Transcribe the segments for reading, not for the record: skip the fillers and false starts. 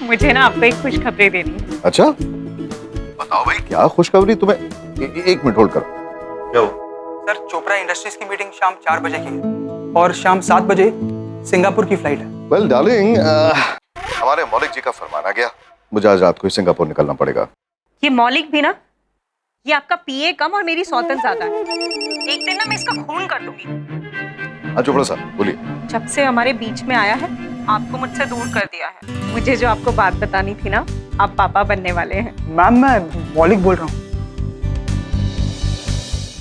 मुझे ना आपको एक खुशखबरी देनी है। अच्छा बताओ भाई, क्या खुशखबरी तुम्हें? एक मिनट होल्ड करो। क्या हो? सर, चोपड़ा इंडस्ट्रीज की मीटिंग शाम 4 बजे की है और शाम 7 बजे सिंगापुर की फ्लाइट है। वेल डार्लिंग, हमारे मौलिक जी का फरमान आ गया, मुझे आज रात को ही सिंगापुर निकलना पड़ेगा। ये मौलिक भी ना, ये आपका पीए कम और मेरी सौतन ज्यादा है। एक दिन ना मैं इसका खून कर दूंगी। हाँ चोपड़ा साहब बोलिए। जब से हमारे बीच में आया है, आपको मुझसे दूर कर दिया है। मुझे जो आपको बात बतानी थी ना, आप पापा बनने वाले हैं। मैम, मैं मौलिक बोल रहा हूँ।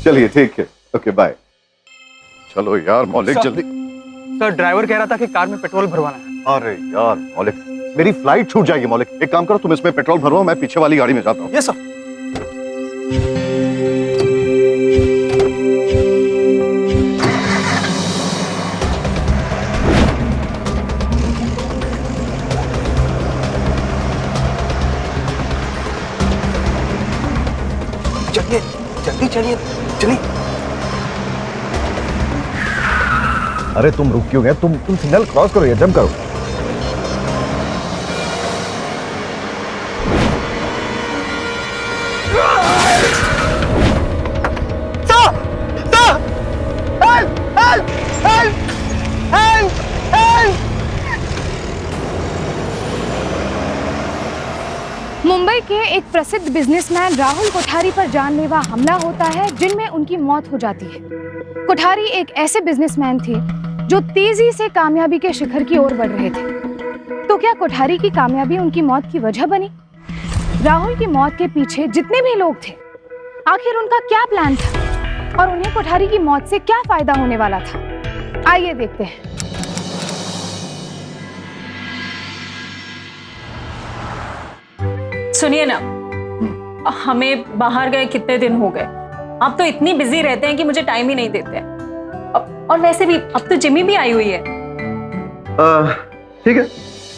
चलिए ठीक है, ओके बाय। चलो यार मौलिक जल्दी। सर, ड्राइवर कह रहा था कि कार में पेट्रोल भरवाना है। अरे यार मौलिक, मेरी फ्लाइट छूट जाएगी। मौलिक एक काम करो, तुम इसमें पेट्रोल भरवाओ, मैं पीछे वाली गाड़ी में जाता हूँ। Yes sir. चलिए जल्दी चलिए, चलिए। अरे तुम रुक क्यों गए? तुम सिग्नल क्रॉस करो या जंप करो। मुंबई के एक प्रसिद्ध बिजनेसमैन राहुल कोठारी पर जानलेवा हमला होता है, जिनमें उनकी मौत हो जाती है। कोठारी एक ऐसे बिजनेसमैन थे जो तेजी से कामयाबी के शिखर की ओर बढ़ रहे थे। तो क्या कोठारी की कामयाबी उनकी मौत की वजह बनी? राहुल की मौत के पीछे जितने भी लोग थे, आखिर उनका क्या प्लान था और उन्हें कोठारी की मौत से क्या फायदा होने वाला था? आइए देखते हैं। सुनिए ना, हमें बाहर गए कितने दिन हो गए। आप तो इतनी बिजी रहते हैं कि मुझे टाइम ही नहीं देते। और वैसे भी अब तो जिमी भी आई हुई है। ठीक है,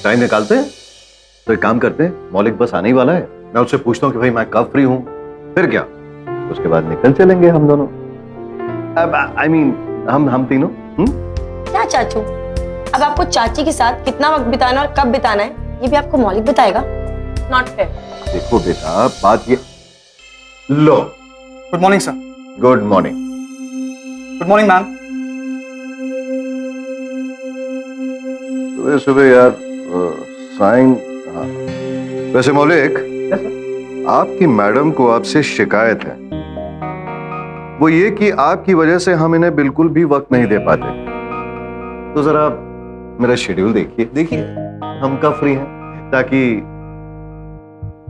टाइम निकालते हैं। तो एक काम करते हैं, मौलिक बस आने ही वाला है, मैं उससे पूछता हूँ कि भाई मैं कब फ्री हूँ, फिर क्या उसके बाद निकल चलेंगे हम दोनों। I mean, हम तीनों। क्या चाचू, अब आपको चाची के साथ कितना वक्त बिताना और कब बिताना है ये भी आपको मौलिक बताएगा? Not fair. देखो बेटा, बात ये लो। Good morning sir. Good morning. Good morning ma'am. सुबह सुबह यार साइन। हाँ वैसे मौलिक, आपकी मैडम को आपसे शिकायत है। वो ये कि आपकी वजह से हम इन्हें बिल्कुल भी वक्त नहीं दे पाते। तो जरा मेरा शेड्यूल देखिए हम कब फ्री हैं, ताकि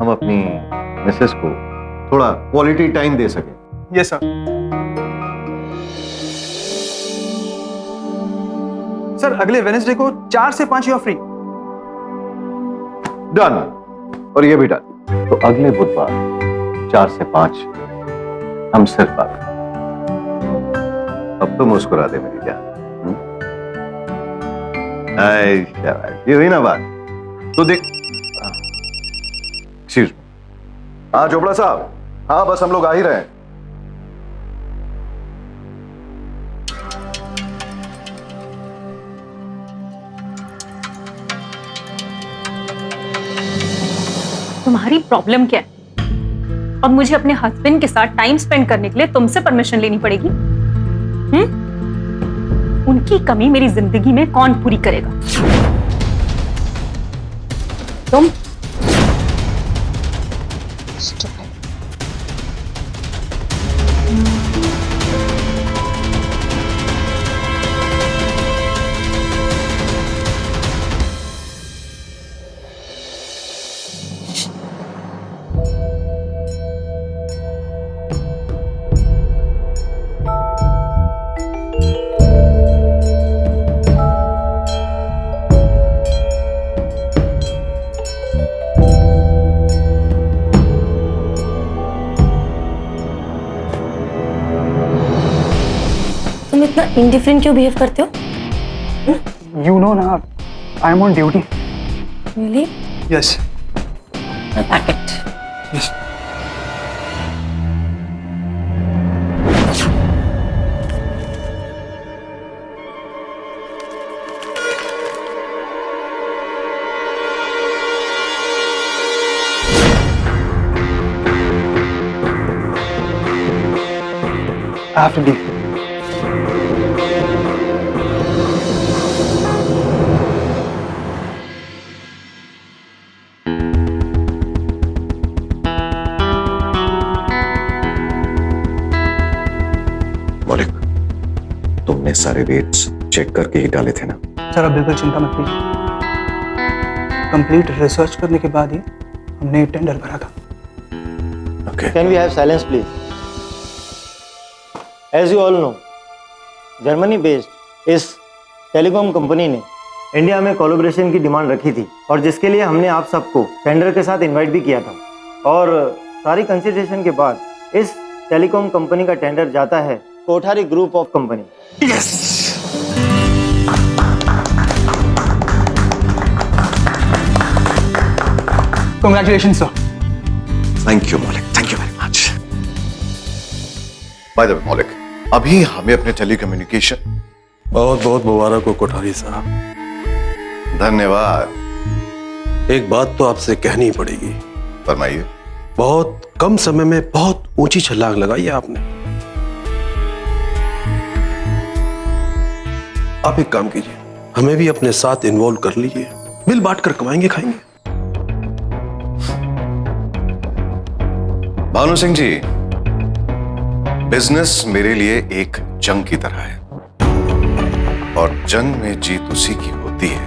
हम अपनी मिसेस को थोड़ा क्वालिटी टाइम दे सकें। Yes sir. सर, अगले वेडनेसडे को 4 से 5 यू आर फ्री। डन। और ये भी डन। तो अगले बुधवार 4 से 5 हम सिर्फ बात। अब तो मुस्कुरा दे मेरी जान। ये हुई ना बात। तो देख, एक्सक्यूज मी। हाँ चोपड़ा साहब, हाँ बस हम लोग आ ही रहे हैं। तुम्हारी प्रॉब्लम क्या है? अब मुझे अपने हस्बैंड के साथ टाइम स्पेंड करने के लिए तुमसे परमिशन लेनी पड़ेगी? उनकी कमी मेरी जिंदगी में कौन पूरी करेगा? तुम। तुम इतना इंडिफरेंट क्यों बिहेव करते हो? यू नो ना, I am on duty. Really? Yes. Packet. Yes. I have to leave. मौलिक, तुमने सारे रेट्स चेक करके ही डाले थे ना? सर, आप बिल्कुल चिंता मत कीजिए। कंप्लीट रिसर्च करने के बाद ही हमने टेंडर भरा था। Okay. Can we have silence, please? As you all know, Germany based इस टेलीकॉम कंपनी ने इंडिया में कोलैबोरेशन की डिमांड रखी थी और जिसके लिए हमने आप सबको टेंडर के साथ इनवाइट भी किया था। और सारी कंसिडरेशन के बाद इस टेलीकॉम कंपनी का टेंडर जाता है Kothari group of company. Congratulations, sir. Thank you Maulik, thank you very much. By the way Maulik, अभी हमें अपने टेलीकम्युनिकेशन। बहुत बहुत मुबारक हो कोठारी साहब। धन्यवाद। एक बात तो आपसे कहनी पड़ेगी। फरमाइए। बहुत कम समय में बहुत ऊंची छलांग लगाई है आपने। आप एक काम कीजिए, हमें भी अपने साथ इन्वॉल्व कर लीजिए, मिल बांट कर कमाएंगे खाएंगे। भानु सिंह जी, बिजनेस मेरे लिए एक जंग की तरह है और जंग में जीत उसी की होती है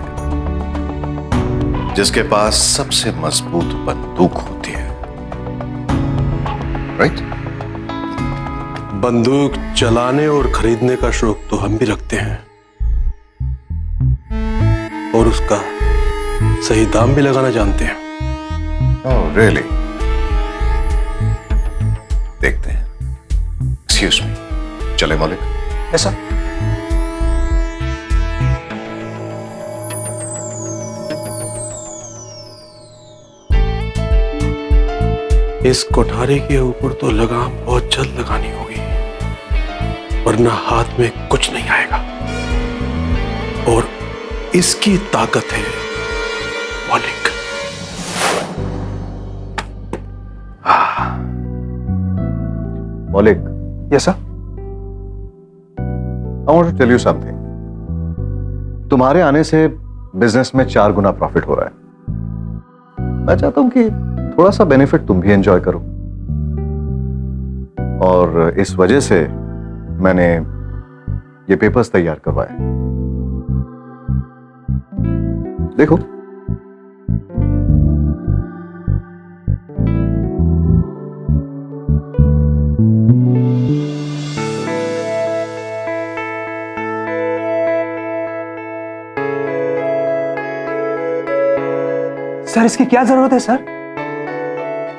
जिसके पास सबसे मजबूत बंदूक होती है। राइट? बंदूक चलाने और खरीदने का शौक तो हम भी रखते हैं और उसका सही दाम भी लगाना जानते हैं। Oh really? देखते हैं। एक्सक्यूज मी, चले मौलिक? Yes, sir. इस कोठारी के ऊपर तो लगाम बहुत जल्द लगानी होगी, वरना हाथ में कुछ नहीं आएगा। और इसकी ताकत है मौलिक। मौलिक, Yes, sir. I want to tell you something. तुम्हारे आने से बिजनेस में 4 गुना प्रॉफिट हो रहा है। मैं चाहता हूं कि थोड़ा सा बेनिफिट तुम भी एंजॉय करो और इस वजह से मैंने ये पेपर्स तैयार करवाए। देखो, सर, इसकी क्या जरूरत है सर?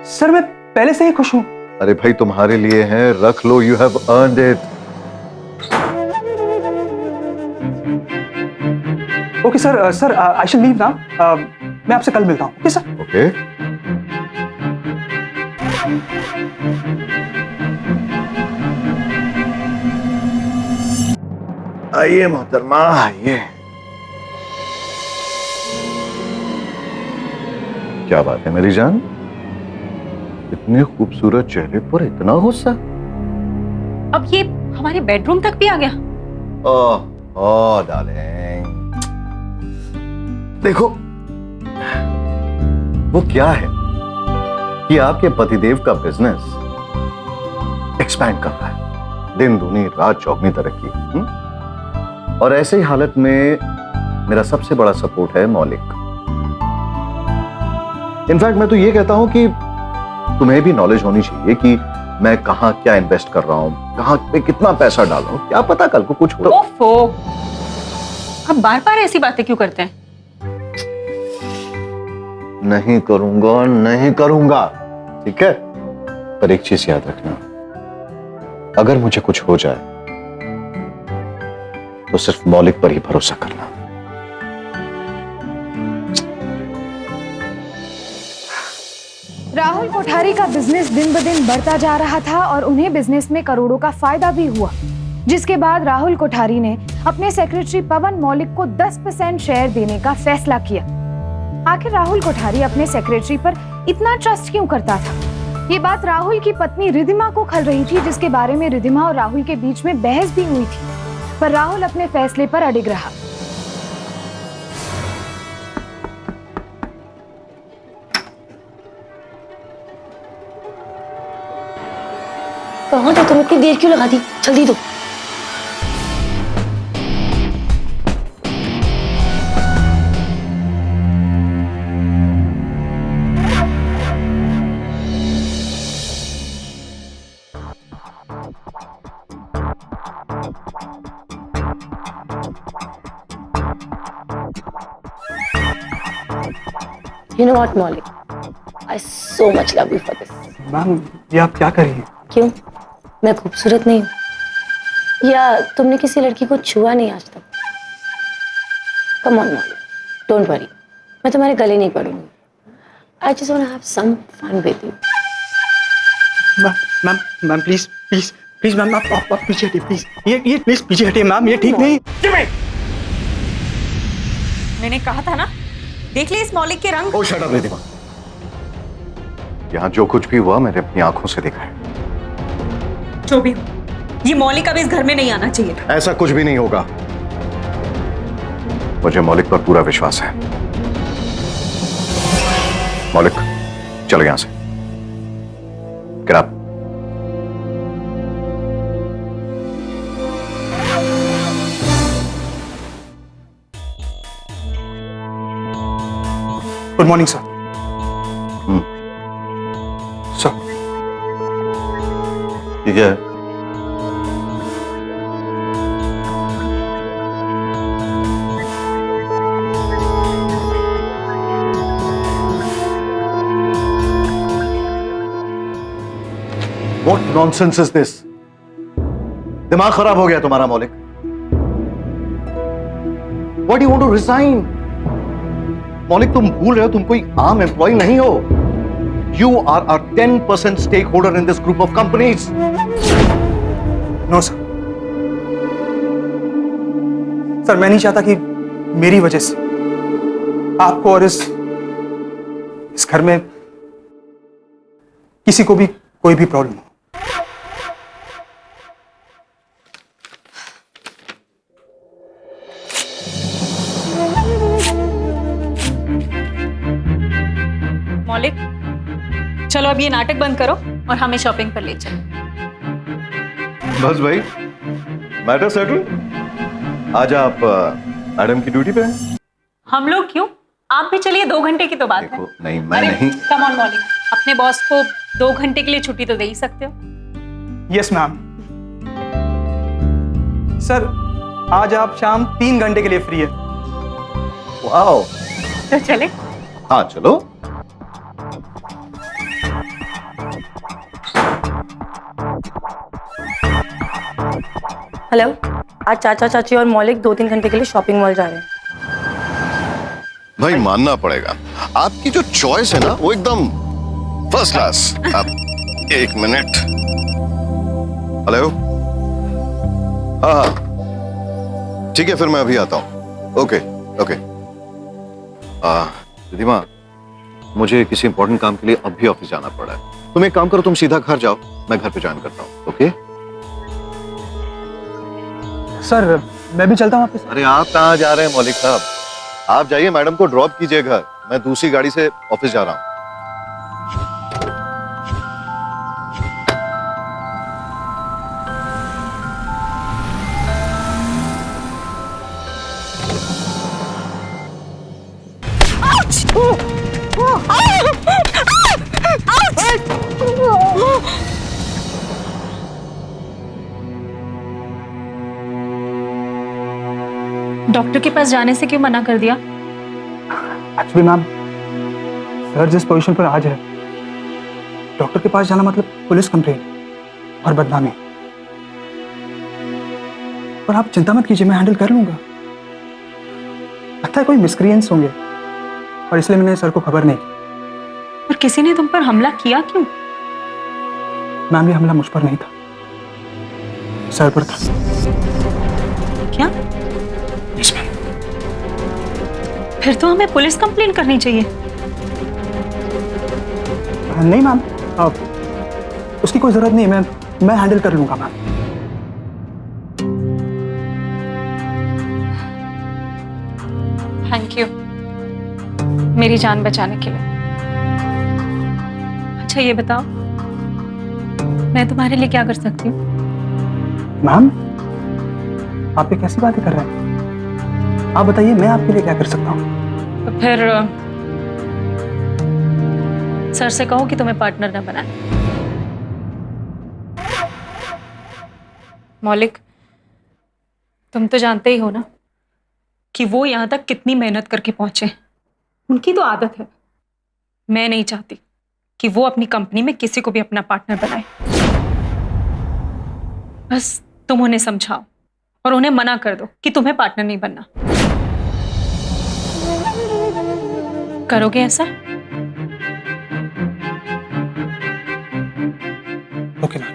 सर, मैं पहले से ही खुश हूं। अरे भाई, तुम्हारे लिए हैं, रख लो। You have earned it. Okay sir, sir I shall leave now. मैं आपसे कल मिलता हूं। Okay sir? ओके। आइए मोहतरमा, आइए। क्या बात है मेरी जान, इतने खूबसूरत चेहरे पर इतना गुस्सा? अब ये हमारे बेडरूम तक भी आ गया। ओह डार्लिंग, देखो वो क्या है कि आपके पतिदेव का बिजनेस एक्सपैंड कर रहा है, दिन दूनी रात चौगनी तरक्की। और ऐसे ही हालत में मेरा सबसे बड़ा सपोर्ट है मौलिक। इनफैक्ट मैं तो ये कहता हूं कि तुम्हें भी नॉलेज होनी चाहिए कि मैं कहां क्या इन्वेस्ट कर रहा हूं, कहां पे कितना पैसा डाल रहा हूं। क्या पता कल को कुछ हो। ओफो, अब बार बार ऐसी बातें क्यों करते हैं? नहीं करूंगा, नहीं करूंगा, ठीक है? पर एक चीज याद रखना, अगर मुझे कुछ हो जाए तो सिर्फ मौलिक पर ही भरोसा करना। राहुल कोठारी का बिजनेस दिन ब दिन बढ़ता जा रहा था और उन्हें बिजनेस में करोड़ों का फायदा भी हुआ, जिसके बाद राहुल कोठारी ने अपने सेक्रेटरी पवन मौलिक को 10% शेयर देने का फैसला किया। आखिर राहुल कोठारी अपने सेक्रेटरी पर इतना ट्रस्ट क्यों करता था? ये बात राहुल की पत्नी रिधिमा को खल रही थी, जिसके बारे में रिधिमा और राहुल के बीच में बहस भी हुई थी, पर राहुल अपने फैसले पर अडिग रहा। कहाँ थे तुम? इतनी देर क्यों लगा दी? जल्दी दो। You know what, Molly? I so much love you for this. Ma'am, ये आप क्या कर रही हैं? क्यों? मैं खूबसूरत नहीं हूँ? या तुमने किसी लड़की को छुआ नहीं आज तक? Come on, Molly. Don't worry. मैं तुम्हारे गले नहीं पड़ूंगी. I just want to have some fun with you. Ma'am please ma'am, आप पीछे हटिए प्लीज। ये प्लीज पीछे हटिए मैम, ये ठीक नहीं। मैंने कहा था ना, देख लिए इस मौलिक के रंग। ओ शट अप रिधिमा। यहाँ जो कुछ भी हुआ मैंने अपनी आंखों से देखा है। जो भी हो, ये मौलिक अब इस घर में नहीं आना चाहिए। ऐसा कुछ भी नहीं होगा। मुझे मौलिक पर पूरा विश्वास है। मौलिक, चलो यहां से। Get up. Good morning sir. Sir, ठीक है। What nonsense is this? दिमाग खराब हो गया तुम्हारा मौलिक। Why do you want to resign? मौलिक, तुम भूल रहे हो तुम कोई आम एम्प्लॉय नहीं हो। You are a 10% stakeholder in this group of companies. No sir. Sir, मैं नहीं चाहता कि मेरी वजह से आपको और इस घर में किसी को भी कोई भी प्रॉब्लम हो। मौलिक, चलो अब ये नाटक बंद करो और हमें शॉपिंग पर ले चलो। बस भाई, मैटर सेटल। आज आप मैडम की ड्यूटी पे हैं। हम लोग क्यों? आप भी चलिए, 2 घंटे की तो बात है। देखो, नहीं मैं नहीं। कम ऑन मौलिक, अपने बॉस को 2 घंटे के लिए छुट्टी तो दे ही सकते हो। Yes ma'am. सर, आज आप शाम 3 घंटे के लिए फ्री है। वाओ। तो चले। हाँ चलो। हेलो, आज चाचा चाची और मौलिक 2-3 घंटे के लिए शॉपिंग मॉल जा रहे हैं। भाई मानना पड़ेगा, आपकी जो चॉइस है ना वो एकदम फर्स्ट क्लास। आप 1 मिनट। हेलो। हाँ, ठीक है, फिर मैं अभी आता हूँ। Okay okay. रिधिमा, मुझे किसी इंपॉर्टेंट काम के लिए अब भी ऑफिस जाना पड़ा है। तुम एक काम करो, तुम सीधा घर जाओ, मैं घर पे ज्वाइन करता हूँ। ओके सर, मैं भी चलता हूँ वापस। अरे आप कहाँ जा रहे हैं मौलिक साहब? आप जाइए, मैडम को ड्रॉप कीजिए घर। मैं दूसरी गाड़ी से ऑफिस जा रहा हूँ। डॉक्टर के पास जाने से क्यों मना कर दिया? एक्चुअली मैम, सर जिस पोजीशन पर आज है, डॉक्टर के पास जाना मतलब पुलिस कंप्लेंट और बदनामी। पर आप चिंता मत कीजिए, मैं हैंडल कर लूंगा। लगता है कोई मिसक्रिएंस होंगे और इसलिए मैंने सर को खबर नहीं की। पर किसी ने तुम पर हमला किया क्यों? मैम, ये हमला मुझ पर नहीं था, सर पर था। क्या? फिर तो हमें पुलिस कंप्लेंट करनी चाहिए। नहीं मैम, उसकी कोई जरूरत नहीं है, मैं हैंडल कर लूंगा मैम। थैंक यू मेरी जान बचाने के लिए। अच्छा ये बताओ, मैं तुम्हारे लिए क्या कर सकती हूँ? मैम आप ये कैसी बातें कर रहे हैं? आप बताइए मैं आपके लिए क्या कर सकता हूँ? तो फिर सर से कहो कि तुम्हें पार्टनर ना बनाए। मौलिक, तुम तो जानते ही हो ना कि वो यहां तक कितनी मेहनत करके पहुंचे। उनकी तो आदत है। मैं नहीं चाहती कि वो अपनी कंपनी में किसी को भी अपना पार्टनर बनाए। बस तुम उन्हें समझाओ और उन्हें मना कर दो कि तुम्हें पार्टनर नहीं बनना। करोगे ऐसा? Okay ma'am.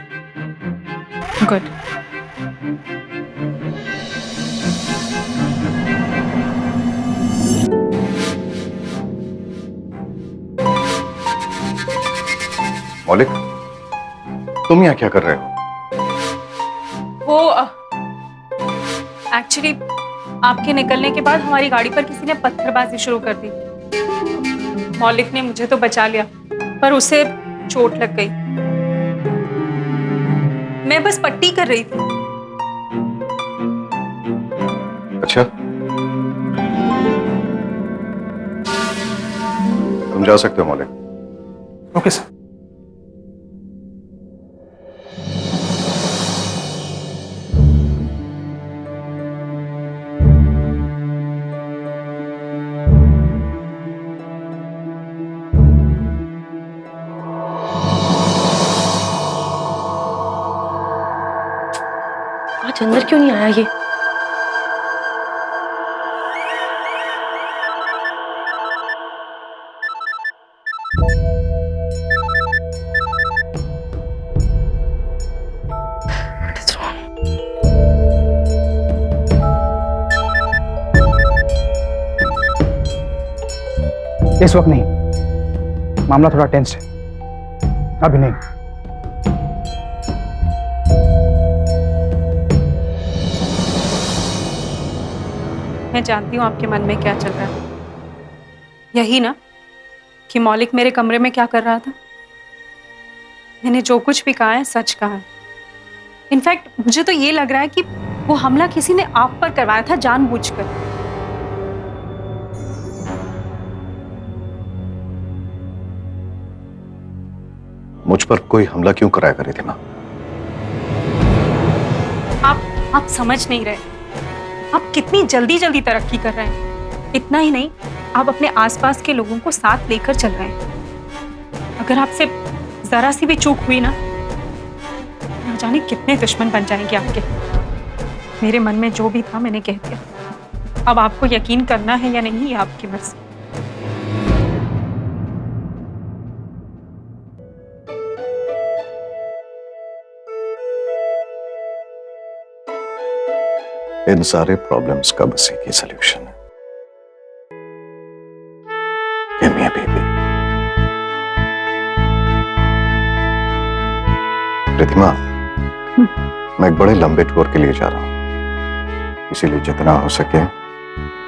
गुड। मौलिक, तुम यहाँ क्या कर रहे हो? वो एक्चुअली आपके निकलने के बाद हमारी गाड़ी पर किसी ने पत्थरबाजी शुरू कर दी। मौलिक ने मुझे तो बचा लिया, पर उसे चोट लग गई। मैं बस पट्टी कर रही थी। अच्छा, तुम जा सकते हो मौलिक। Okay sir. आज अंदर क्यों नहीं आया ये? What is wrong? इस वक्त नहीं, मामला थोड़ा टेंस है, अभी नहीं। मैं जानती हूँ आपके मन में क्या चल रहा है। यही ना कि मौलिक मेरे कमरे में क्या कर रहा था। मैंने जो कुछ भी कहा है सच कहा है। इनफैक्ट मुझे तो ये लग रहा है कि वो हमला किसी ने आप पर करवाया था जानबूझकर। मुझ पर कोई हमला क्यों कराया करे थी माँ? आप समझ नहीं रहे। आप कितनी जल्दी जल्दी तरक्की कर रहे हैं। इतना ही नहीं, आप अपने आसपास के लोगों को साथ लेकर चल रहे हैं। अगर आपसे जरा सी भी चूक हुई ना जाने कितने दुश्मन बन जाएंगे आपके। मेरे मन में जो भी था मैंने कह दिया। अब आपको यकीन करना है या नहीं ये आपकी मर्जी। इन सारे प्रॉब्लम्स का बस एक ही सलूशन है। Give me a baby। रितिमा, मैं एक बड़े लंबे टूर के लिए जा रहा हूं, इसीलिए जितना हो सके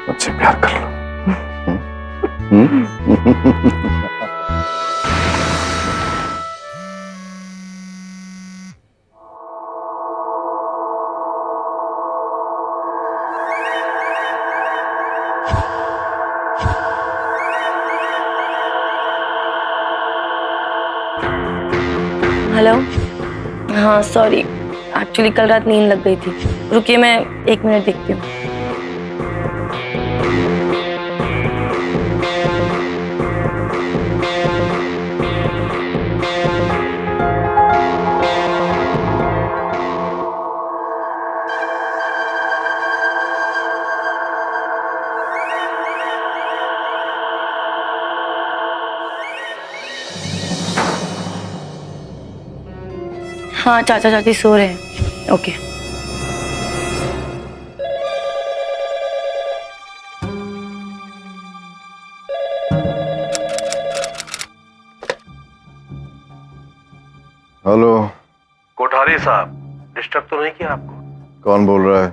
मुझसे प्यार कर लो। हेलो। हाँ सॉरी, एक्चुअली कल रात नींद लग गई थी। रुकिए मैं 1 मिनट देखती हूँ। हाँ चाचा चाची सो रहे हैं। ओके। हेलो। कोठारी साहब, डिस्टर्ब तो नहीं किया आपको? कौन बोल रहा है?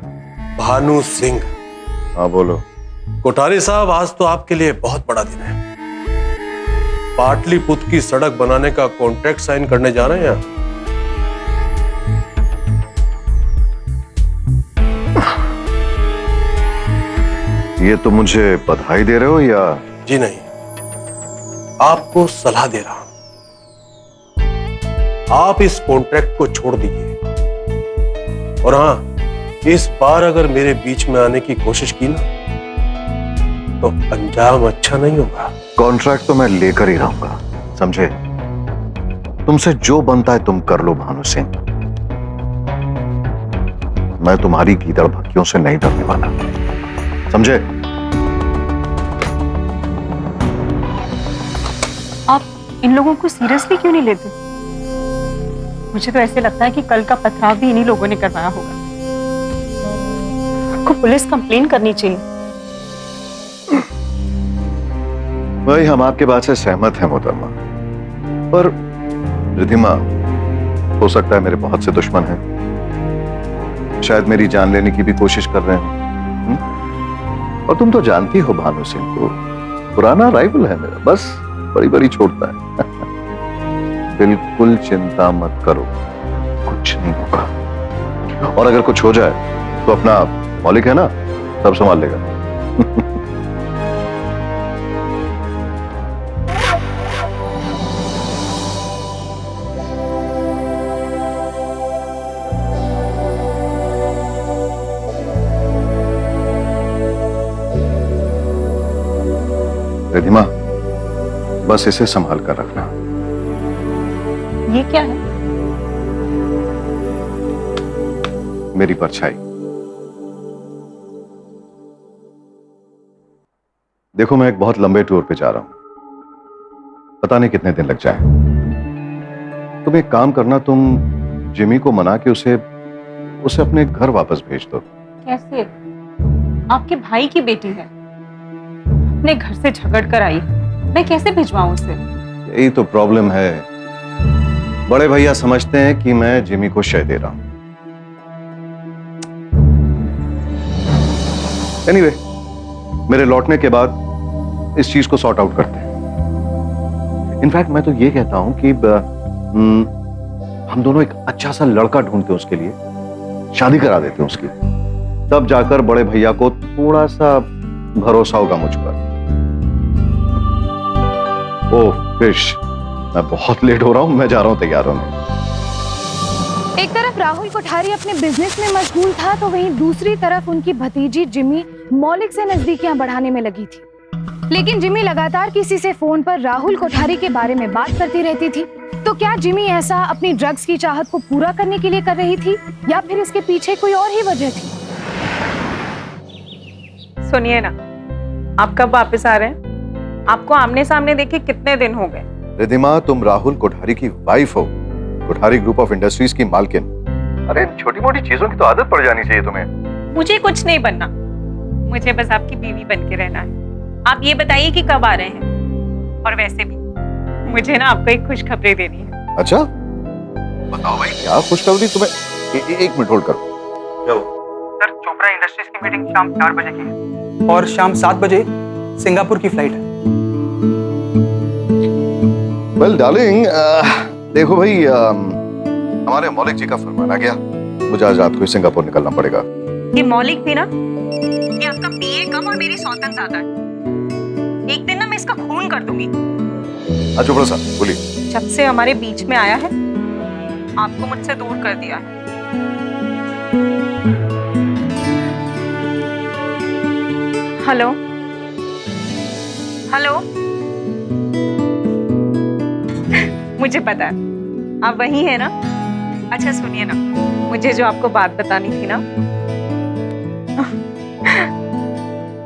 भानु सिंह। हाँ बोलो। कोठारी साहब, आज तो आपके लिए बहुत बड़ा दिन है। पाटलिपुत्र की सड़क बनाने का कॉन्ट्रैक्ट साइन करने जा रहे हैं। ये तो मुझे बधाई दे रहे हो या? जी नहीं, आपको सलाह दे रहा हूं। आप इस कॉन्ट्रैक्ट को छोड़ दीजिए। और हाँ, इस बार अगर मेरे बीच में आने की कोशिश की ना, तो अंजाम अच्छा नहीं होगा। कॉन्ट्रैक्ट तो मैं लेकर ही रहूंगा, समझे? तुमसे जो बनता है तुम कर लो भानु सिंह। मैं तुम्हारी गीदड़ भक्तियों से नहीं डरने वाला, समझे? आप इन लोगों को सीरियसली क्यों नहीं लेते? मुझे तो ऐसे लगता है कि कल का पथराव भी इन्हीं लोगों ने करवाया होगा। आपको पुलिस कंप्लेन करनी चाहिए। भाई, हम आपके बात से सहमत हैं मोहतरमा, पर रिधिमा हो सकता है मेरे बहुत से दुश्मन हैं, शायद मेरी जान लेने की भी कोशिश कर रहे हैं। और तुम तो जानती हो भानु सिंह को, पुराना राइवल है मेरा, बस बड़ी बड़ी छोड़ता है। बिल्कुल चिंता मत करो, कुछ नहीं होगा। और अगर कुछ हो जाए तो अपना मौलिक है ना, सब संभाल लेगा। रिधिमा, बस इसे संभाल कर रखना। ये क्या है? मेरी परछाई। देखो, मैं एक बहुत लंबे टूर पे जा रहा हूं, पता नहीं कितने दिन लग जाए। तुम एक काम करना, तुम जिमी को मना के उसे अपने घर वापस भेज दो। कैसे? आपके भाई की बेटी है, अपने घर से झगड़ कर आई, मैं कैसे भिजवाऊं उसे? यही तो प्रॉब्लम है। बड़े भैया समझते हैं कि मैं जिमी को शय दे रहा हूं। एनीवे, मेरे लौटने के बाद इस चीज को सॉर्ट आउट करते हैं। इनफैक्ट मैं तो ये कहता हूं कि हम दोनों एक अच्छा सा लड़का ढूंढते हैं उसके लिए, शादी करा देते हैं उसकी, तब जाकर बड़े भैया को थोड़ा सा भरोसा होगा मुझ पर। ओह फिश, मैं बहुत लेट हो रहा हूं, मैं जा रहा हूं तैयार होने। एक तरफ राहुल कोठारी अपने बिजनेस में मशगूल था, तो वहीं दूसरी तरफ उनकी भतीजी जिमी मौलिक से नजदीकियां बढ़ाने में लगी थी। लेकिन जिमी लगातार किसी से फोन पर राहुल कोठारी के बारे में बात करती रहती थी। तो क्या जिमी ऐसा अपनी ड्रग्स की चाहत को पूरा करने के लिए कर रही थी, या फिर इसके पीछे कोई और ही वजह थी? सुनिए ना, आप कब वापस आ रहे हैं? आपको आमने सामने देखे कितने दिन हो गए? रिधिमा, तुम राहुल कोठारी की वाइफ हो, कोठारी ग्रुप ऑफ इंडस्ट्रीज की मालकिन। अरे छोटी मोटी चीजों की तो आदत पड़ जानी चाहिए तुम्हें। मुझे कुछ नहीं बनना, मुझे बस आपकी बीवी बन के रहना है। आप ये बताइए कि कब आ रहे हैं? और वैसे भी मुझे ना आपको एक खुशखबरी देनी है। अच्छा, बताओ भाई, क्या खुशखबरी तुम्हें? एक मिनट होल्ड करो। सर, चोपड़ा इंडस्ट्रीज की मीटिंग शाम 4 बजे की है और शाम 7 बजे सिंगापुर की फ्लाइट है। वेल डार्लिंग, देखो भाई, हमारे मौलिक जी का फरमान आ गया, मुझे आज रात को ही सिंगापुर निकलना पड़ेगा। ये मौलिक भी ना, ये आपका पीए कम और मेरी सौतन ज्यादा है। एक दिन ना मैं इसका खून कर दूंगी। हाँ चोपड़ा साहब बोलिए। जब से हमारे बीच में आया है, आपको मुझसे दूर कर दिया है। हेलो हेलो, मुझे पता है आप वही है ना। अच्छा सुनिए ना, मुझे जो आपको बात बतानी थी ना,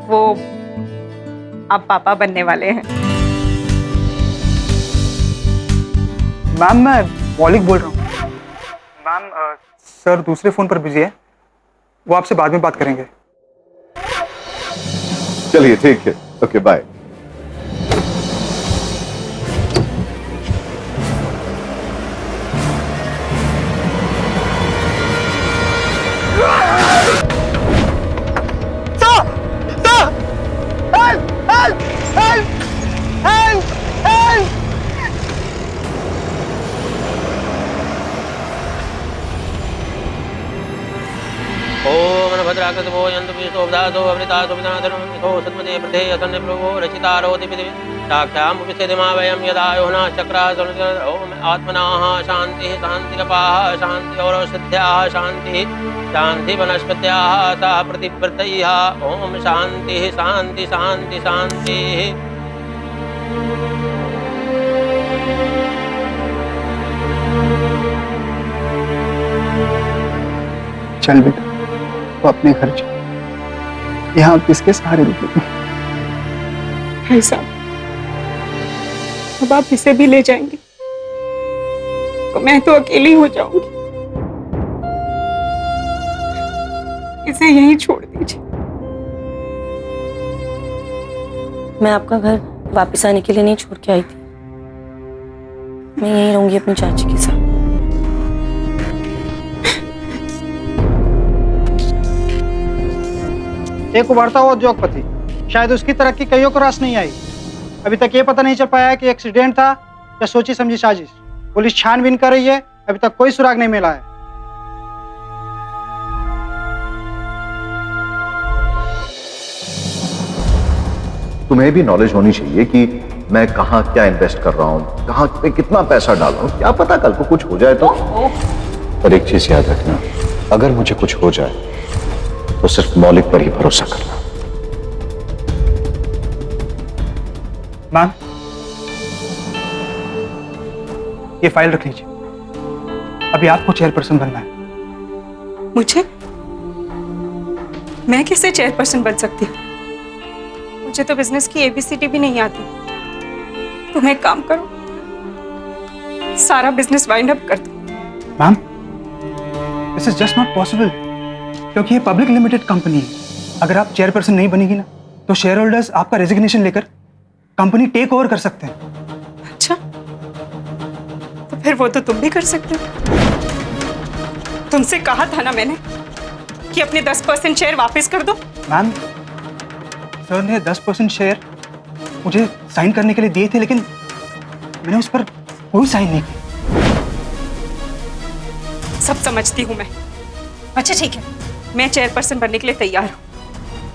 वो आप पापा बनने वाले हैं। मैम, मैं मौलिक बोल रहा हूँ। मैम, सर दूसरे फोन पर बिजी है, वो आपसे बाद में बात करेंगे। चलिए ठीक है, ओके बाय। भद्राकृतभो यन्तु विशोभदासो अमृतासो विनाधर्मो सन्मते प्रधे असन्ने प्रभो रचितारोति साक्षामुपस्थितिमा वयं यदा योना चक्रास ओम आत्मनाः शान्तिः शान्तिरपाः शान्ति और सिद्ध्याः शान्तिः शान्ति वनस्पत्याः सा प्रतिवृत्तयः ओम शान्तिः शान्ति शान्ति शान्तिः। चल बेटा, तो अपने घर चल। यहाँ किसके सहारे रुकेगी? भाई साहब, अब आप इसे भी ले जाएंगे तो मैं तो अकेली हो जाऊंगी। इसे यहीं छोड़ दीजिए। मैं आपका घर वापस आने के लिए नहीं छोड़ के आई थी। मैं यहीं रहूंगी अपनी चाची के साथ। एक उभरता हुआ उद्योगपति, शायद उसकी तरक्की कईयों को रास नहीं आई। अभी तक ये पता नहीं चल पाया है कि एक्सीडेंट था या सोची समझी साजिश। पुलिस छानबीन कर रही है, अभी तक कोई सुराग नहीं मिला है। तुम्हें भी नॉलेज होनी चाहिए कि मैं कहाँ क्या इन्वेस्ट कर रहा हूँ, कहाँ पे कितना पैसा डाल रहा हूँ। क्या पता कल को कुछ हो जाए तो। पर एक चीज याद रखना, अगर मुझे कुछ हो जाए तो सिर्फ मौलिक पर ही भरोसा करना। मैम, ये फाइल रख लीजिए। अभी आपको चेयरपर्सन बनना है। मुझे? मैं कैसे चेयरपर्सन बन सकती हूँ? मुझे तो बिजनेस की ABCD भी नहीं आती। तुम एक काम करो, सारा बिजनेस वाइंड अप कर दो। Ma'am, this is just not possible, क्योंकि ये पब्लिक लिमिटेड कंपनी है। अगर आप चेयरपर्सन नहीं बनेगी ना, तो शेयर होल्डर्स आपका रेजिग्नेशन लेकर कंपनी टेक ओवर कर सकते हैं। अच्छा, तो फिर वो तो तुम भी कर सकते हो। तुमसे कहा था ना मैंने कि अपने 10% शेयर वापस कर दो। मैम, सर ने 10% शेयर मुझे साइन करने के लिए दिए थे, लेकिन मैंने उस पर कोई साइन नहीं किया। सब समझती हूँ मैं। अच्छा ठीक है, मैं चेयरपर्सन बनने के लिए तैयार हूँ,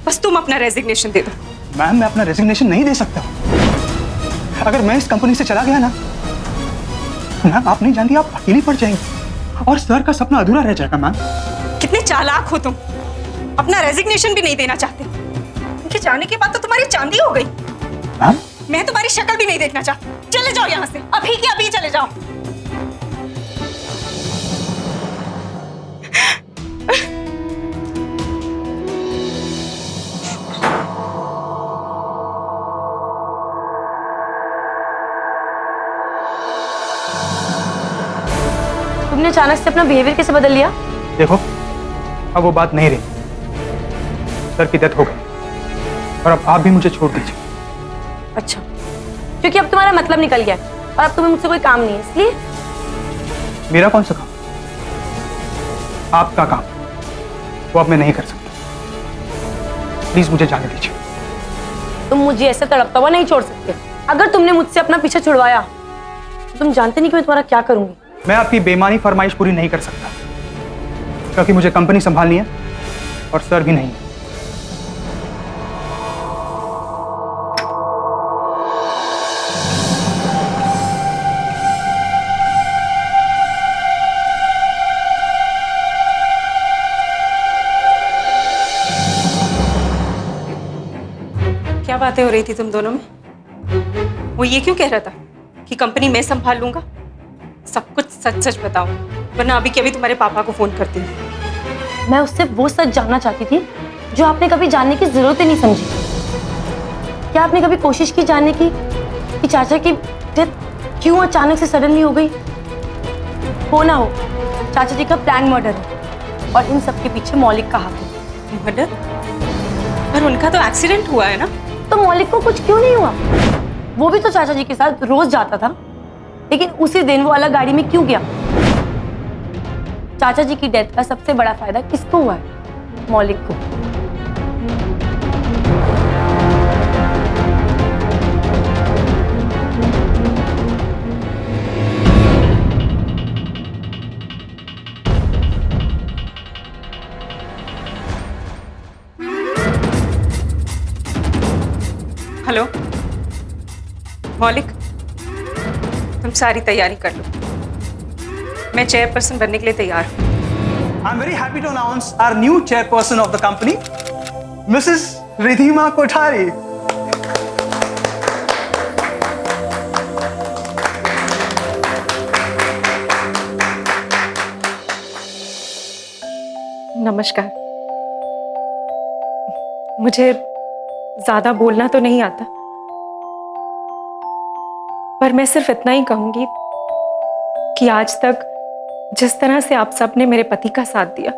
बस तुम अपना रेजिग्नेशन दे दो। मैम, मैं अपना रेजिग्नेशन नहीं दे सकता। अगर मैं इस कंपनी से चला गया ना, मैम आप नहीं जानती, आप अकेली पड़ जाएंगी और सर का सपना अधूरा रह जाएगा। मैम, कितने चालाक हो तुम, अपना रेजिग्नेशन भी नहीं देना चाहते। उनके जाने के बाद तो तुम्हारी चांदी हो गई। मैम, मैं तुम्हारी शक्ल भी नहीं देखना चाहती। चले जाओ यहाँ से, अभी के अभी चले जाओ। तुमने अचानक से अपना बिहेवियर कैसे बदल लिया? देखो, अब वो बात नहीं रही। सर की डेथ हो गई और अब आप भी मुझे छोड़ दीजिए। अच्छा, क्योंकि अब तुम्हारा मतलब निकल गया है और अब तुम्हें मुझसे कोई काम नहीं है, इसलिए? मेरा कौन सा काम? आपका काम, वो अब मैं नहीं कर सकता। प्लीज मुझे जाने दीजिए। तुम मुझे ऐसे तड़पता हुआ नहीं छोड़ सकते। अगर तुमने मुझसे अपना पीछा छुड़वाया तो तुम जानते नहीं कि मैं तुम्हारा क्या करूंगी। मैं आपकी बेईमानी फरमाइश पूरी नहीं कर सकता, क्योंकि मुझे कंपनी संभालनी है और सर भी नहीं है। क्या बातें हो रही थी तुम दोनों में? वो ये क्यों कह रहा था कि कंपनी मैं संभाल लूंगा? सब कुछ सच सच बताओ, वरना अभी के अभी तुम्हारे पापा को फोन करती हूँ। मैं उससे वो सच जानना चाहती थी जो आपने कभी जानने की जरूरत ही नहीं समझी। क्या आपने कभी कोशिश की जानने की कि चाचा की डेथ क्यों अचानक से सडनली हो गई? हो ना हो, चाचा जी का प्लान मर्डर है और इन सब के पीछे मौलिक का हाथ है। मर्डर? पर उनका तो एक्सीडेंट हुआ है ना? तो मौलिक को कुछ क्यों नहीं हुआ? वो भी तो चाचा जी के साथ रोज जाता था, लेकिन उसी दिन वो अलग गाड़ी में क्यों गया? चाचा जी की डेथ का सबसे बड़ा फायदा किसको हुआ है? मौलिक को। मौलिक, तुम सारी तैयारी कर लो, मैं चेयरपर्सन बनने के लिए तैयार हूँ। I'm very happy to announce our new chairperson of the company, Mrs. Ridhima Kothari. नमस्कार। मुझे ज्यादा बोलना तो नहीं आता, पर मैं सिर्फ इतना ही कहूंगी कि आज तक जिस तरह से आप सब ने मेरे पति का साथ दिया,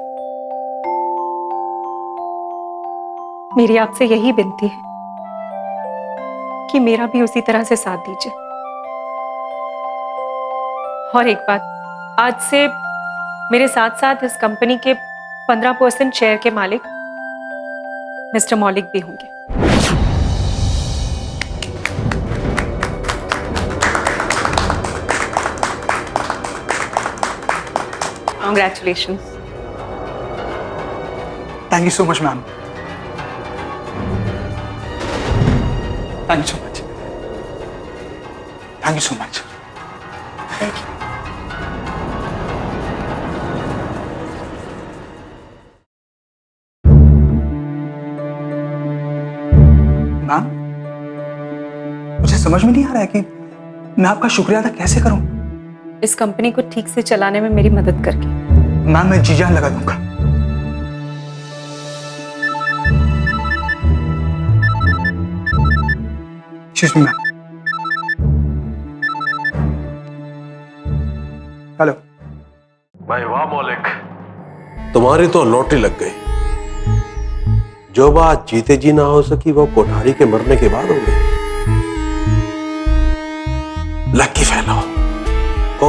मेरी आपसे यही विनती है कि मेरा भी उसी तरह से साथ दीजिए। और एक बात, आज से मेरे साथ साथ इस कंपनी के 15% शेयर के मालिक मिस्टर मौलिक भी होंगे। Congratulations. Thank you so much, ma'am. Thank you so much. Thank you so much. Thank you. Ma'am, मुझे समझ में नहीं आ रहा है कि मैं आपका शुक्रिया अदा कैसे करूं। इस कंपनी को ठीक से चलाने में मेरी मदद करके। मैम, मैं जी जान लगा दूंगा। Excuse me ma'am. हेलो। भाई वाह मौलिक, तुम्हारी तो लॉटरी लग गई। जो बात जीते जी ना हो सकी वो कोठारी के मरने के बाद हो गई। Lucky fellow. को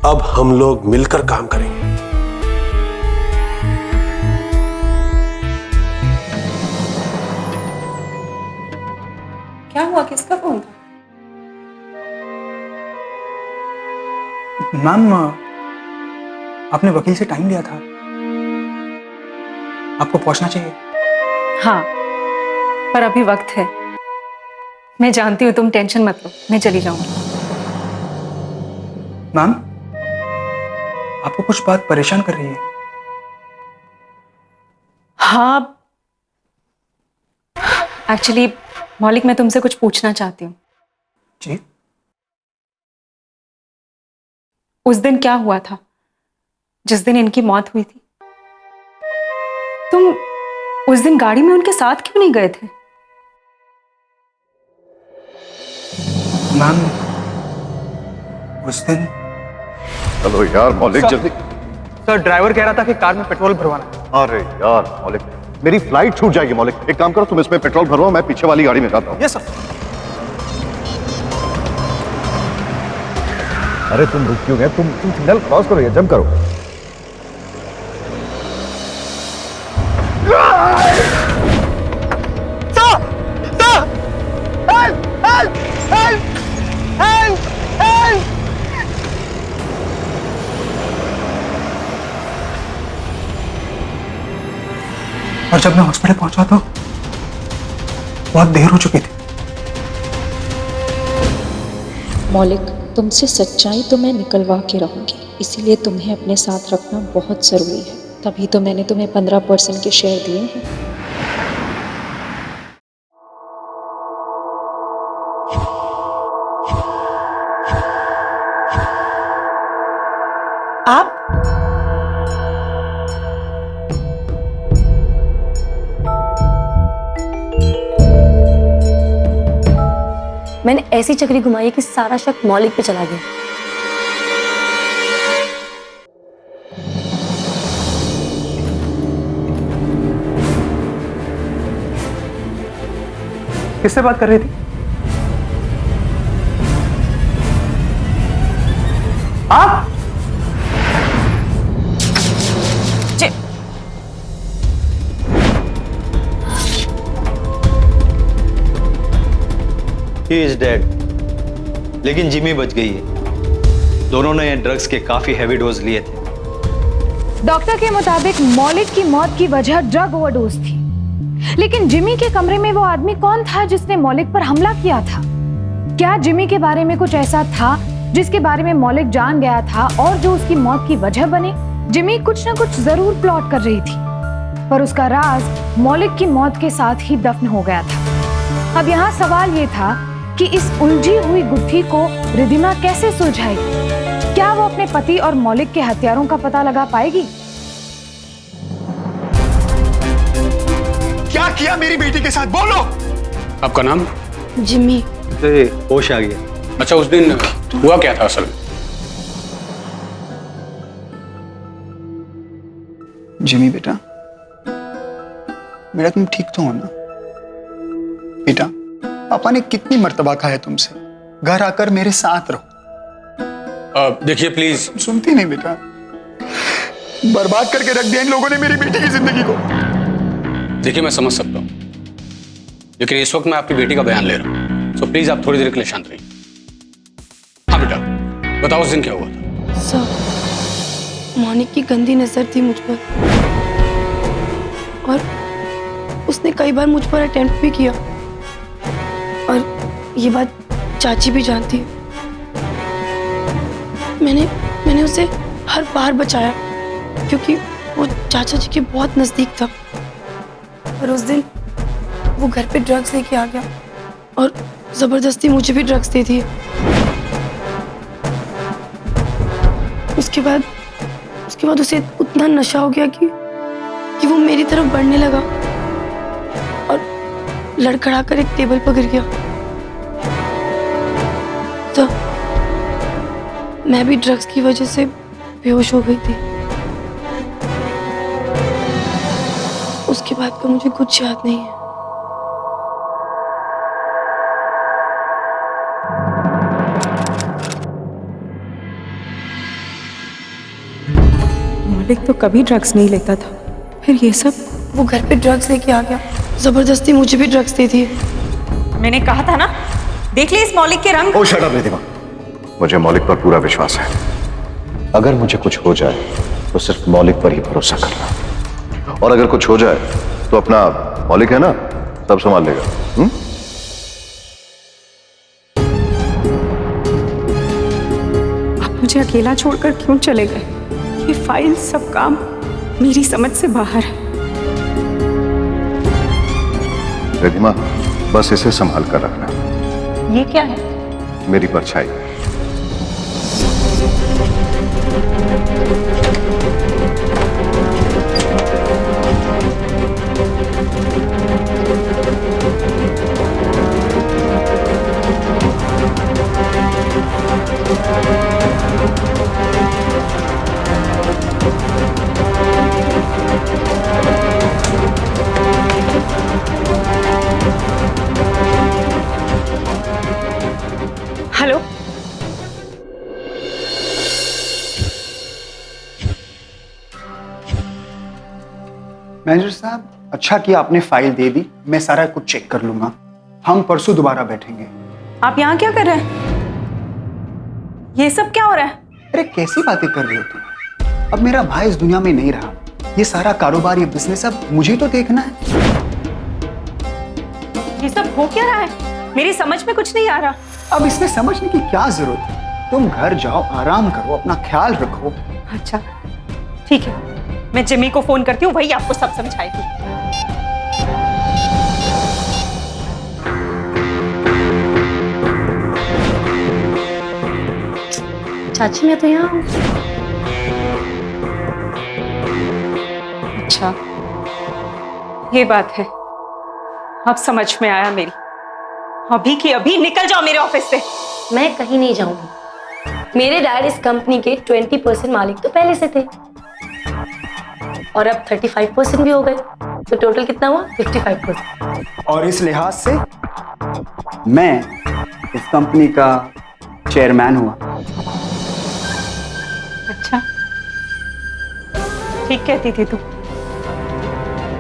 अब हम लोग मिलकर काम करेंगे। क्या हुआ, किसका फोन था? मैम, आपने वकील से टाइम लिया था, आपको पहुंचना चाहिए। हाँ, पर अभी वक्त है। मैं जानती हूँ, तुम टेंशन मत लो, मैं चली जाऊंगी। मैम, आपको कुछ बात परेशान कर रही है? हाँ, एक्चुअली मौलिक, मैं तुमसे कुछ पूछना चाहती हूँ। जी। उस दिन क्या हुआ था जिस दिन इनकी मौत हुई थी? तुम उस दिन गाड़ी में उनके साथ क्यों नहीं गए थे? मैम, उस दिन चलो यार मौलिक, जल्दी। सर, ड्राइवर कह रहा था कि कार में पेट्रोल भरवाना है। अरे यार मौलिक, मेरी फ्लाइट छूट जाएगी। मौलिक, एक काम करो, तुम इसमें पेट्रोल भरवाओ, मैं पीछे वाली गाड़ी में जाता हूँ। Yes sir. अरे तुम रुक क्यों गए? तुम सिग्नल क्रॉस करो या जंप करो। और जब मैं हॉस्पिटल पहुंचा तो बहुत देर हो चुकी थी। मौलिक, तुमसे सच्चाई तो मैं निकलवा के रहूंगी, इसीलिए तुम्हें अपने साथ रखना बहुत ज़रूरी है। तभी तो मैंने तुम्हें 15% के शेयर दिए हैं। आप? मैंने ऐसी चक्री घुमाई है कि सारा शक मौलिक पे चला गया। किससे बात कर रही थी आप? He is dead. लेकिन जिमी बच गई है। दोनों ने ड्रग्स के काफी हैवी डोज लिए थे। डॉक्टर के मुताबिक मौलिक की मौत की वजह ड्रग ओवरडोज थी, लेकिन जिमी के कमरे में वो आदमी कौन था जिसने मौलिक पर हमला किया था? क्या जिमी के बारे में कुछ ऐसा था जिसके बारे में मौलिक जान गया था और जो उसकी मौत की वजह बने? जिमी कुछ ना कुछ जरूर प्लॉट कर रही थी, पर उसका राज मौलिक की मौत के साथ ही दफन हो गया था। अब यहाँ सवाल ये था कि इस उलझी हुई गुत्थी को रिधिमा कैसे सुलझाएगी? क्या वो अपने पति और मौलिक के हत्यारों का पता लगा पाएगी? क्या किया मेरी बेटी के साथ, बोलो। आपका नाम? जिमी। होश आ गया। अच्छा, उस दिन हुआ क्या था असल में? जिमी बेटा, बेटा तुम ठीक तो हो ना? बेटा, पापा ने कितनी मर्तबा कहा है तुमसे, घर आकर मेरे साथ रहो। देखिए प्लीज। सुनती नहीं बेटा, बर्बाद करके रख दिया इन लोगों ने मेरी बेटी की जिंदगी को। देखिए मैं समझ सकता हूँ, लेकिन इस वक्त मैं आपकी बेटी का बयान ले रहा हूँ, तो प्लीज आप थोड़ी देर के लिए शांत रहिए। हाँ बेटा, बताओ उस दिन क्या हुआ था? सर, मोनिक की गंदी नजर थी मुझ पर और उसने कई बार मुझ पर अटेम्प्ट भी किया, और ये बात चाची भी जानती है। मैंने उसे हर बार बचाया क्योंकि वो चाचा जी के बहुत नजदीक था, और उस दिन वो घर पे ड्रग्स लेके आ गया और जबरदस्ती मुझे भी ड्रग्स दे दिए। उसके बाद उसे उतना नशा हो गया कि वो मेरी तरफ बढ़ने लगा और लड़खड़ा कर एक टेबल पर गिर गया। तो मैं भी ड्रग्स की वजह से बेहोश हो गई थी। उसके बाद का मुझे कुछ याद नहीं है। मौलिक तो कभी ड्रग्स नहीं लेता था, फिर ये सब? वो घर पे ड्रग्स लेके आ गया, जबरदस्ती मुझे भी ड्रग्स दे दिए। मैंने कहा था ना, देख ले इस मौलिक के रंग। ओ शट अप रिधिमा, मुझे मौलिक पर पूरा विश्वास है। अगर मुझे कुछ हो जाए तो सिर्फ मौलिक पर ही भरोसा करना, और अगर कुछ हो जाए तो अपना मौलिक है ना, सब संभाल लेगा। आप मुझे अकेला छोड़कर क्यों चले गए? ये फाइल, सब काम मेरी समझ से बाहर है। रिधिमा, बस इसे संभाल कर रखना। ये क्या है? मेरी परछाई। हेलो, मैनेजर साहब, अच्छा किया आपने फाइल दे दी, मैं सारा कुछ चेक कर लूंगा। हम परसों दोबारा बैठेंगे। आप यहाँ क्या कर रहे हैं? ये सब क्या हो रहा है? अरे कैसी बातें कर रहे हो तुम? अब मेरा भाई इस दुनिया में नहीं रहा, ये सारा कारोबार, ये बिजनेस अब मुझे तो देखना है। ये सब हो क्या रहा है? मेरी समझ में कुछ नहीं आ रहा। अब इसमें समझने की क्या जरूरत है? तुम घर जाओ, आराम करो, अपना ख्याल रखो। अच्छा ठीक है, मैं जिमी को फोन करती हूँ, वही आपको सब समझाएगी। चाची मैं तो यहाँ हूँ। अच्छा ये बात है, अब समझ में आया मेरी। अभी की अभी निकल जाओ मेरे ऑफिस से। मैं कहीं नहीं जाऊंगी। मेरे डैड इस कंपनी के 20% मालिक तो पहले से थे, और अब 35% भी हो गए, तो टोटल कितना हुआ? 55%। और इस लिहाज से मैं इस कंपनी का चेयरमैन हुआ। अच्छा ठीक कहती थी तू।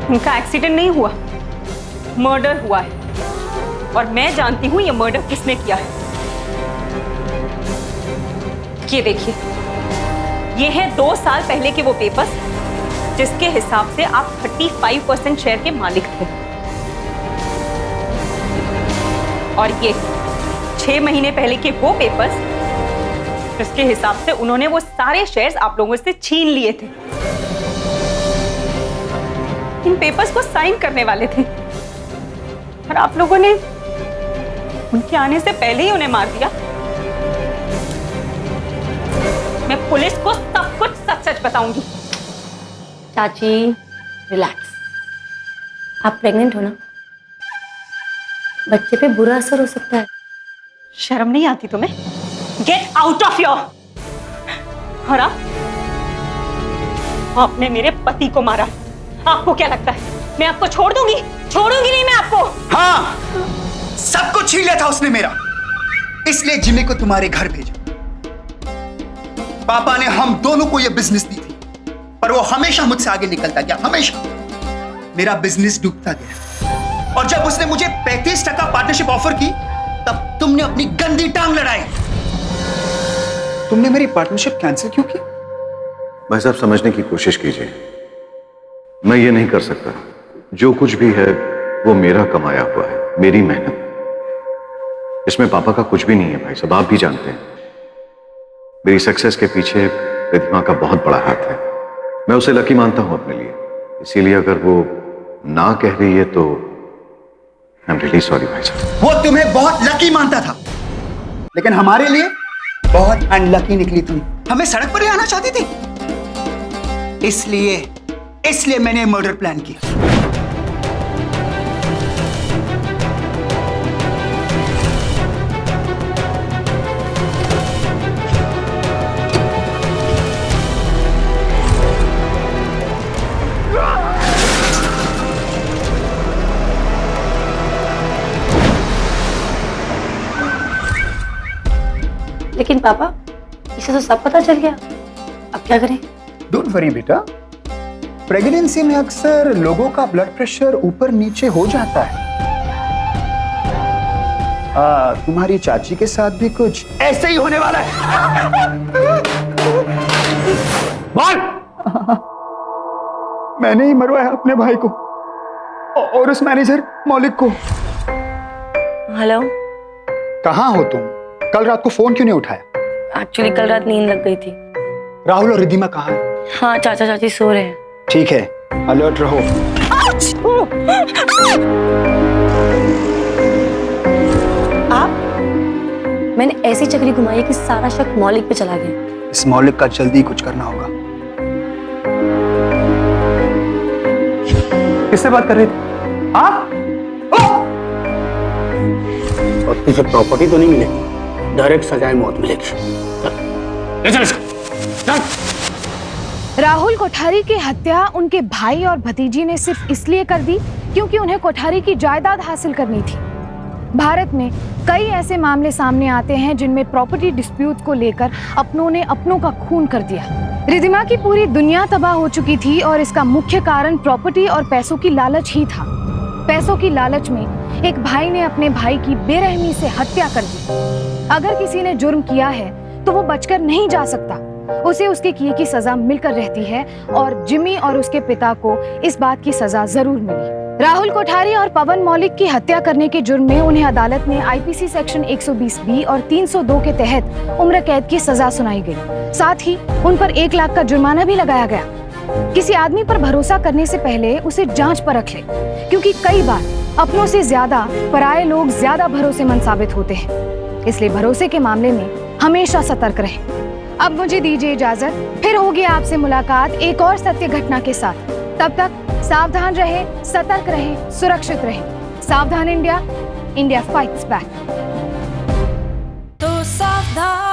उनका एक्सीडेंट नहीं हुआ, मर्डर हुआ है, और मैं जानती हूं ये मर्डर किसने किया है। ये देखिए, ये है 2 साल पहले के वो पेपर्स जिसके हिसाब से आप 35% शेयर के मालिक थे, और ये 6 महीने पहले के वो पेपर्स जिसके हिसाब से उन्होंने वो सारे शेयर्स आप लोगों से छीन लिए थे। इन पेपर्स को साइन करने वाले थे और आप लोगों ने उनके आने से पहले ही उन्हें मार दिया। मैं पुलिस को सब कुछ सच सच बताऊंगी। चाची रिलैक्स, आप प्रेग्नेंट हो ना, बच्चे पे बुरा असर हो सकता है। शर्म नहीं आती तुम्हें? Get out of your. और आपने मेरे पति को मारा। आपको क्या लगता है मैं आपको छोड़ दूंगी? छोड़ूंगी नहीं मैं आपको। हाँ, सब कुछ छीन लिया था उसने मेरा, इसलिए जिमी को तुम्हारे घर भेजा। पापा ने हम दोनों को यह बिजनेस दी थी, पर वो हमेशा मुझसे आगे निकलता गया, हमेशा। मेरा बिजनेस डूबता गया और जब उसने मुझे 35% पार्टनरशिप ऑफर की, तब तुमने अपनी गंदी टांग लड़ाई। तुमने मेरी पार्टनरशिप कैंसिल क्यों की? भाई साहब, समझने की कोशिश कीजिए। मैं ये नहीं कर सकता। जो कुछ भी है वो मेरा कमाया हुआ है, मेरी मेहनत। इसमें पापा का कुछ भी नहीं है भाई साहब, आप भी जानते हैं। मेरी सक्सेस के पीछे रिद्धिमा का बहुत बड़ा हाथ है। मैं उसे लकी मानता हूं अपने लिए, इसीलिए अगर वो ना कह रही है तो आई एम रियली सॉरी भाई साहब। वो तुम्हें बहुत लकी मानता था, लेकिन हमारे लिए बहुत अनलकी निकली तुम। हमें सड़क पर ले आना चाहती थी, इसलिए मैंने मर्डर प्लान किया। लेकिन पापा, इसे तो सब पता चल गया, अब क्या करें? डोंट वरी बेटा, प्रेगनेंसी में अक्सर लोगों का ब्लड प्रेशर ऊपर नीचे हो जाता है। तुम्हारी चाची के साथ भी कुछ ऐसे ही होने वाला है। बोल! मैंने ही मरवाया अपने भाई को और उस मैनेजर मौलिक को। हेलो, कहाँ हो तुम? कल रात को फोन क्यों नहीं उठाया? एक्चुअली कल रात नींद लग गई थी। राहुल और रिद्धिमा कहाँ है? हाँ, चाचा चाची सो रहे हैं। ठीक है, अलर्ट रहो। आप? मैंने ऐसी चक्री घुमाई कि सारा शक मौलिक पे चला गया। इस मौलिक का जल्दी कुछ करना होगा। किससे बात कर रही थी आप? और तुझे प्रॉपर्टी तो नहीं मिलेगी, डायरेक्ट सजाए मौत मिलेगी। चल, चल। राहुल कोठारी की हत्या उनके भाई और भतीजी ने सिर्फ इसलिए कर दी क्योंकि उन्हें कोठारी की जायदाद हासिल करनी थी। भारत में कई ऐसे मामले सामने आते हैं जिनमें प्रॉपर्टी डिस्प्यूट को लेकर अपनों ने अपनों का खून कर दिया। रिद्धिमा की पूरी दुनिया तबाह हो चुकी थी और इसका मुख्य कारण प्रॉपर्टी और पैसों की लालच ही था। पैसों की लालच में एक भाई ने अपने भाई की बेरहमी से हत्या कर दी। अगर किसी ने जुर्म किया है तो वो बचकर नहीं जा सकता, उसे उसके किए की सजा मिलकर रहती है और जिमी और उसके पिता को इस बात की सजा जरूर मिली। राहुल कोठारी और पवन मौलिक की हत्या करने के जुर्म में उन्हें अदालत ने आईपीसी सेक्शन 120B और 302 के तहत उम्र कैद की सजा सुनाई गई। साथ ही उन पर 1 लाख का जुर्माना भी लगाया गया। किसी आदमी पर भरोसा करने से पहले उसे जांच परख ले, क्योंकि कई बार अपनों से ज्यादा पराये लोग ज्यादा भरोसेमंद साबित होते हैं। इसलिए भरोसे के मामले में हमेशा सतर्क रहें। अब मुझे दीजिए इजाजत, फिर होगी आपसे मुलाकात एक और सत्य घटना के साथ। तब तक सावधान रहें, सतर्क रहें, सुरक्षित रहें। सावधान इंडिया, इंडिया फाइट्स बैक। तो सावधान।